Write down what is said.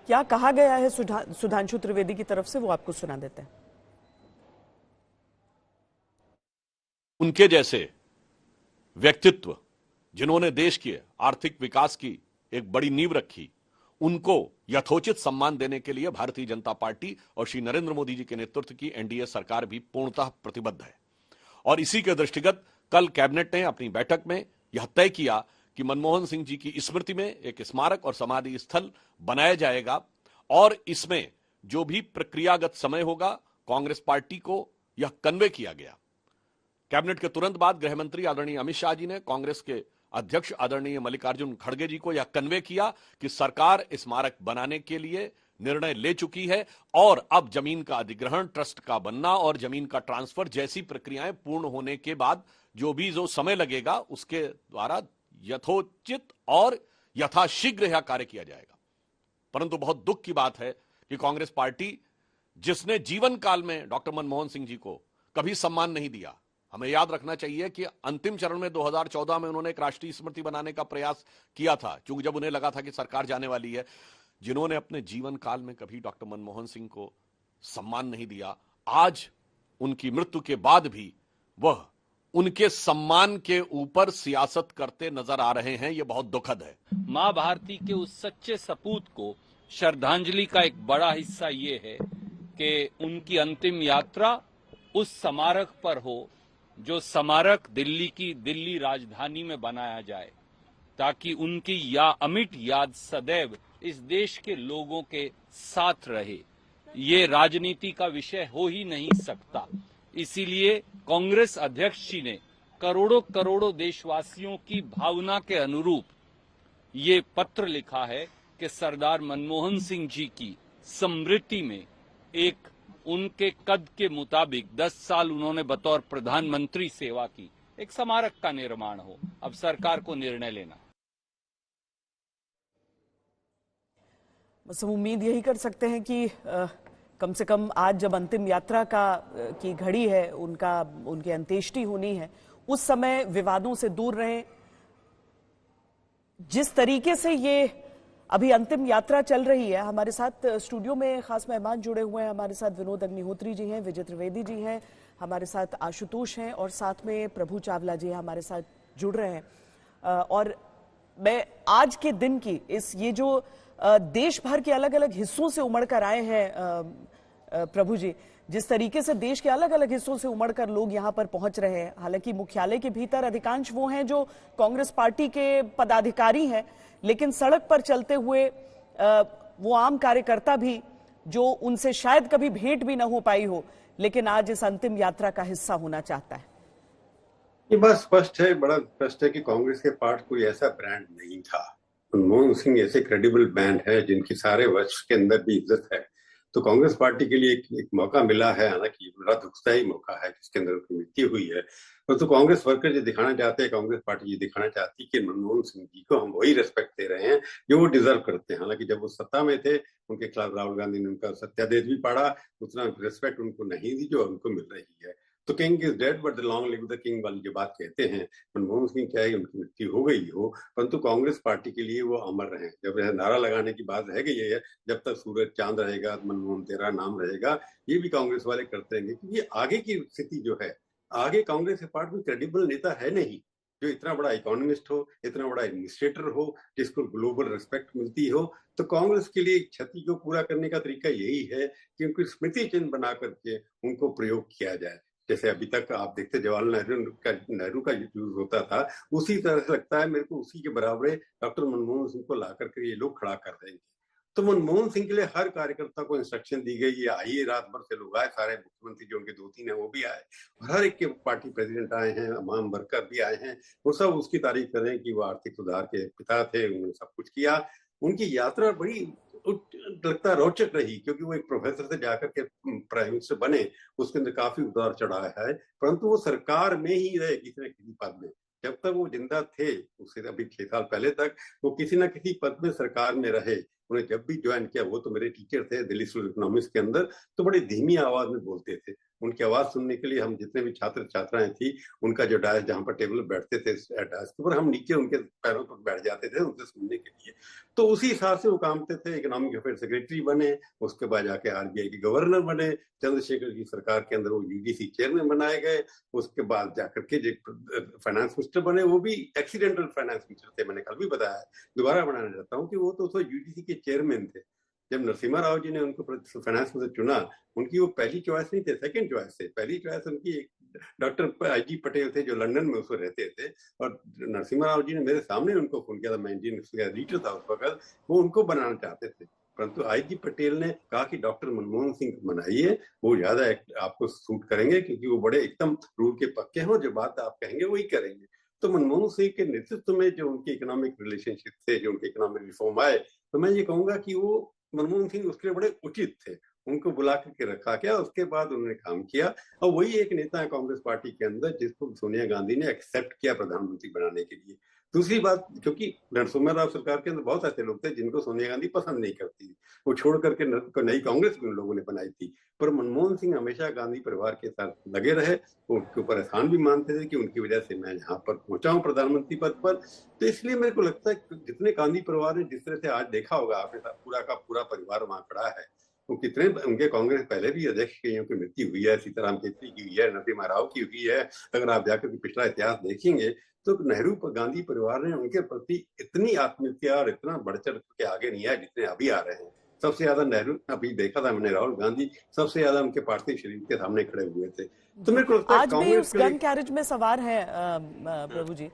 क्या कहा गया है सुधांशु त्रिवेदी की तरफ से, वो आपको सुना देते हैं। उनके जैसे व्यक्तित्व जिन्होंने देश के आर्थिक विकास की एक बड़ी नींव रखी, उनको यथोचित सम्मान देने के लिए भारतीय जनता पार्टी और श्री नरेंद्र मोदी जी के नेतृत्व की एनडीए सरकार भी पूर्णतः प्रतिबद्ध है। और इसी के दृष्टिगत कल कैबिनेट ने अपनी बैठक में यह तय किया कि मनमोहन सिंह जी की स्मृति में एक स्मारक और समाधि स्थल बनाया जाएगा, और इसमें जो भी प्रक्रियागत समय होगा कांग्रेस पार्टी को यह कन्वे किया गया। कैबिनेट के तुरंत बाद गृह मंत्री आदरणीय अमित शाह जी ने कांग्रेस के अध्यक्ष आदरणीय मल्लिकार्जुन खड़गे जी को यह कन्वे किया कि सरकार स्मारक बनाने के लिए निर्णय ले चुकी है, और अब जमीन का अधिग्रहण, ट्रस्ट का बनना और जमीन का ट्रांसफर जैसी प्रक्रियाएं पूर्ण होने के बाद जो समय लगेगा उसके द्वारा यथोचित और यथाशीघ्र यह कार्य किया जाएगा। परंतु बहुत दुख की बात है कि कांग्रेस पार्टी, जिसने जीवन काल में डॉक्टर मनमोहन सिंह जी को कभी सम्मान नहीं दिया, हमें याद रखना चाहिए कि अंतिम चरण में 2014 में उन्होंने एक राष्ट्रीय स्मृति बनाने का प्रयास किया था, क्योंकि जब उन्हें लगा था कि सरकार जाने वाली है, जिन्होंने अपने जीवन काल में कभी डॉक्टर मनमोहन सिंह को सम्मान नहीं दिया, आज उनकी मृत्यु के बाद भी वह उनके सम्मान के ऊपर सियासत करते नजर आ रहे हैं। यह बहुत दुखद है। मां भारती के उस सच्चे सपूत को श्रद्धांजलि का एक बड़ा हिस्सा ये है कि उनकी अंतिम यात्रा उस स्मारक पर हो, जो स्मारक दिल्ली राजधानी में बनाया जाए, ताकि उनकी अमिट याद सदैव इस देश के लोगों के साथ रहे। ये राजनीति का विषय हो ही नहीं सकता। इसीलिए कांग्रेस अध्यक्ष जी ने करोड़ों देशवासियों की भावना के अनुरूप ये पत्र लिखा है कि सरदार मनमोहन सिंह जी की स्मृति में एक उनके कद के मुताबिक 10 साल उन्होंने बतौर प्रधानमंत्री सेवा की, एक स्मारक का निर्माण हो। अब सरकार को निर्णय लेना। बस हम उम्मीद यही कर सकते हैं कि कम से कम आज जब अंतिम यात्रा की घड़ी है, उनकी अंत्येष्टि होनी है, उस समय विवादों से दूर रहें। जिस तरीके से ये अभी अंतिम यात्रा चल रही है, हमारे साथ स्टूडियो में खास मेहमान जुड़े हुए हैं। हमारे साथ विनोद अग्निहोत्री जी हैं, विजय त्रिवेदी जी हैं, हमारे साथ आशुतोष हैं, और साथ में प्रभु चावला जी हमारे साथ जुड़ रहे हैं। और मैं आज के दिन की ये जो देश भर के अलग अलग हिस्सों से उमड़ कर आए हैं प्रभु जी, जिस तरीके से देश के अलग अलग हिस्सों से उमड़कर लोग यहां पर पहुंच रहे हैं, हालांकि मुख्यालय के भीतर अधिकांश वो हैं जो कांग्रेस पार्टी के पदाधिकारी हैं, लेकिन सड़क पर चलते हुए वो आम कार्यकर्ता भी, जो उनसे शायद कभी भेंट भी ना हो पाई हो, लेकिन आज इस अंतिम यात्रा का हिस्सा होना चाहता है। ये बात स्पष्ट है, बड़ा स्पष्ट है कि कांग्रेस के पास कोई ऐसा ब्रांड नहीं था। मनमोहन सिंह ऐसे क्रेडिबल ब्रांड है जिनकी सारे वर्ष के अंदर भी इज्जत है। तो कांग्रेस पार्टी के लिए एक मौका मिला है, हालांकि बड़ा दुखदायी मौका है जिसके अंदर उनकी मृत्यु हुई है। तो कांग्रेस वर्कर ये दिखाना चाहते हैं, कांग्रेस पार्टी ये दिखाना चाहती है कि मनमोहन सिंह जी को हम वही रेस्पेक्ट दे रहे हैं जो वो डिजर्व करते हैं। हालांकि जब वो सत्ता में थे, उनके खिलाफ राहुल गांधी ने उनका सत्यादेश भी पढ़ा, उतना रेस्पेक्ट उनको नहीं दी जो उनको मिल रही है। तो king is dead but the long live the king वाली जो बात कहते हैं, मनमोहन सिंह क्या है, उनकी मृत्यु हो गई हो, परंतु कांग्रेस पार्टी के लिए वो अमर रहे। जब यह नारा लगाने की बात है कि ये है, जब तक सूरज चांद रहेगा मनमोहन तेरा नाम रहेगा, ये भी कांग्रेस वाले करते रहेंगे। क्योंकि आगे की स्थिति जो है, आगे कांग्रेस के पार्टी में क्रेडिबल नेता है नहीं जो इतना बड़ा इकोनॉमिस्ट हो, इतना बड़ा एडमिनिस्ट्रेटर हो, जिसको ग्लोबल रिस्पेक्ट मिलती हो। तो कांग्रेस के लिए क्षति को पूरा करने का तरीका यही है कि उनकी स्मृति चिन्ह बना करके उनको प्रयोग किया जाए। जैसे अभी तक आप देखते जवाहरलाल नेहरू का यूज होता था, उसी तरह से लगता है मेरे को उसी के बराबर डॉक्टर मनमोहन सिंह को ला करके ये लोग खड़ा कर देंगे। तो मनमोहन सिंह के लिए हर कार्यकर्ता को इंस्ट्रक्शन दी गई, ये आइए, रात भर से लोग आए, सारे मुख्यमंत्री जो उनके 2-3 है वो भी आए, और हर एक के पार्टी प्रेसिडेंट आए हैं, तमाम वर्कर भी आए हैं। वो सब उसकी तारीफ कर रहे हैं कि वो आर्थिक सुधार के पिता थे, उन्होंने सब कुछ किया। उनकी यात्रा बड़ी लगता रोचक रही, क्योंकि वो एक प्रोफेसर से जाकर के प्राइम मिनिस्टर बने, उसके अंदर काफी उतार चढ़ाव है, परंतु वो सरकार में ही रहे किसी न किसी पद में। जब तक वो जिंदा थे, उससे अभी 6 साल पहले तक वो किसी न किसी पद में सरकार में रहे। उन्हें जब भी ज्वाइन किया, वो तो मेरे टीचर थे दिल्ली स्कूल इकोनॉमिक्स के अंदर, तो बड़ी धीमी आवाज में बोलते थे। उनकी आवाज सुनने के लिए हम जितने भी छात्र छात्राएं थी, उनका जो डायस जहां पर टेबल पर बैठते थे डायस के ऊपर, हम नीचे उनके पैरों पर बैठ जाते थे उनसे सुनने के लिए। तो उसी हिसाब से वो काम करते थे। इकोनॉमिक अफेयर सेक्रेटरी बने, उसके बाद जाके आरबीआई के गवर्नर बने, चंद्रशेखर की सरकार के अंदर वो यूजीसी चेयरमैन बनाए गए, उसके बाद जाकर के जो फाइनेंस मिनिस्टर बने, वो भी एक्सीडेंटल फाइनेंस मिनिस्टर थे। मैंने कल भी बताया, दोबारा बनाना चाहता हूँ कि वो तो यूजीसी के चेयरमैन थे। जब नरसिम्हा राव जी ने उनको फाइनेंस में से चुना, उनकी वो पहली चॉइस नहीं थे, सेकंड चॉइस थे। पहली चॉइस उनकी डॉक्टर आई.जी. पटेल थे, जो लंदन में उसमें रहते थे, और नरसिम्हा राव जी ने मेरे सामने उनको फोन किया था, मैं इंडियन एडिटर था उस वक्त, वो उनको बनाना चाहते थे। परंतु आई.जी. पटेल ने कहा कि डॉक्टर मनमोहन सिंह को बनाइए, वो ज्यादा आपको सूट करेंगे, क्योंकि वो बड़े एकदम रूल के पक्के हैं और जो बात आप कहेंगे वही करेंगे। तो मनमोहन सिंह के नेतृत्व में जो उनके इकोनॉमिक रिलेशनशिप थे, जो उनके इकोनॉमिक रिफॉर्म आए, तो मैं ये कहूंगा कि वो मनमोहन सिंह उसके लिए बड़े उचित थे। उनको बुला करके रखा गया, उसके बाद उन्होंने काम किया, और वही एक नेता है कांग्रेस पार्टी के अंदर जिसको सोनिया गांधी ने एक्सेप्ट किया प्रधानमंत्री बनाने के लिए। दूसरी बात, क्योंकि नरसिम्हा राव सरकार के अंदर बहुत ऐसे लोग थे जिनको सोनिया गांधी पसंद नहीं करती, वो छोड़ करके नई कांग्रेस भी उन लोगों ने बनाई थी। पर मनमोहन सिंह हमेशा गांधी परिवार के साथ लगे रहे, वो उनके ऊपर एहसान भी मानते थे कि उनकी वजह से मैं यहाँ पर पहुंचा हूँ प्रधानमंत्री पद पर। तो इसलिए मेरे को लगता है जितने गांधी परिवार ने जिस तरह से आज देखा होगा आपने, पूरा का पूरा परिवार वहां खड़ा है, वो कितने उनके कांग्रेस पहले भी अध्यक्ष कईयों की मृत्यु हुई है, सीताराम जेटली की हुई है, नरसिम्हा राव की हुई है। अगर आप जाकर के पिछला इतिहास देखेंगे तो नेहरू गांधी परिवार ने उनके प्रति इतनी आत्मीयता और इतना बढ़ चढ़ के आगे नहीं आया जितने अभी आ रहे हैं। सबसे ज्यादा नेहरू, अभी देखा था मैंने, राहुल गांधी सबसे ज्यादा उनके पार्थिव शरीर के सामने खड़े हुए थे। तो मेरे को लगता है आज भी उस गन कैरेज में सवार है प्रभु जी।